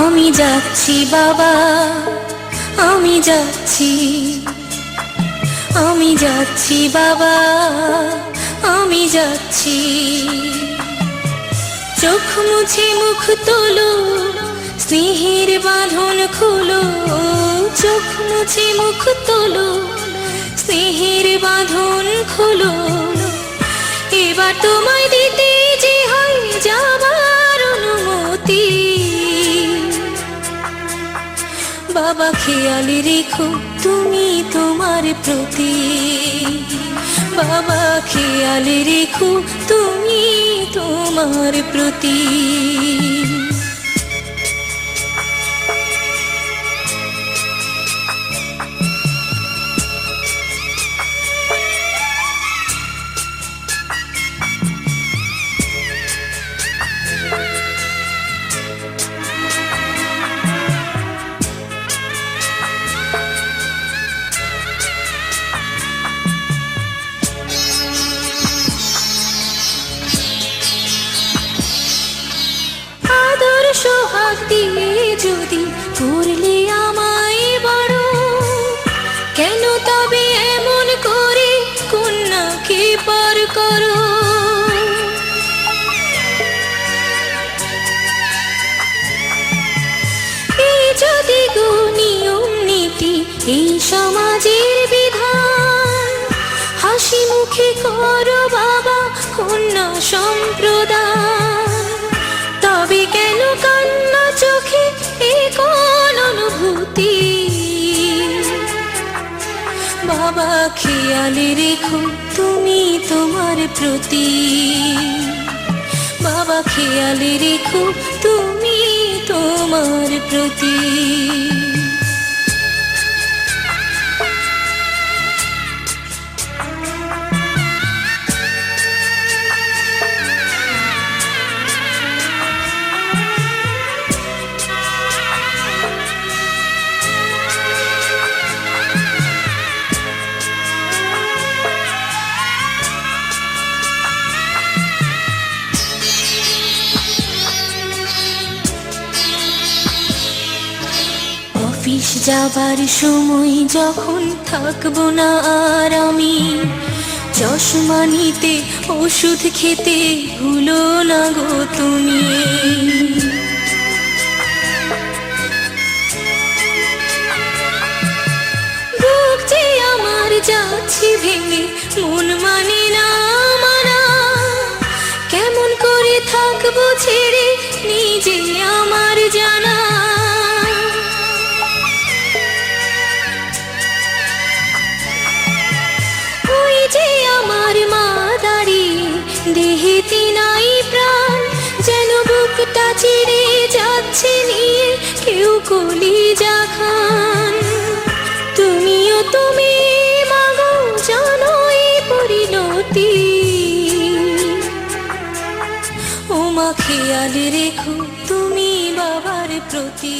আমি যাচ্ছি বাবা, আমি যাচ্ছি, আমি যাচ্ছি বাবা, আমি যাচ্ছি। চোখ মুছে মুখ তোলো, স্নেহের বাঁধন খুলো। চোখ মুছে মুখ তোলো, স্নেহের বাঁধন খুলো। এবার তোমায় দিতে যে হয় যাবার অনুমতি। বাবা খেয়াল রেখো তুমি তোমার প্রতি, বাবা খেয়াল রেখো তুমি তোমার প্রতি। সোহাগ দিয়ে যদি করলে আমায় বড়, কেন তবে এমন করে কন্যাকে পর করো? এই যদি গো নিয়ম নীতি, এই সমাজের বিধান, হাসি মুখে করো বাবা কন্যা সম্প্রদান। তবে কেন কান্না চোখে এ কোন অনুভূতি? বাবা খেয়াল রেখো তুমি তোমার প্রতি, বাবা খেয়াল রেখো তুমি তোমার প্রতি। অফিস যাবার সময় যখন থাকবো না আর আমি, চশমা নিতে ওষুধ খেতে ভুলো না গো তুমি। বুক যে আমার যাচ্ছে ভেঙে, মন মানে না মানা। কেমন করে থাকবো ছেড়ে নিজে আমার জানা। যে আমার মা দাঁড়িয়ে দেহেতে নাই প্রাণ, যেন বুকটা চিরে যাচ্ছে নিয়ে কেউ কলিজা খান। তুমিও তুমি মাগো জানো এই পরিণতি। ও মা খেয়াল রেখো তুমি বাবার প্রতি।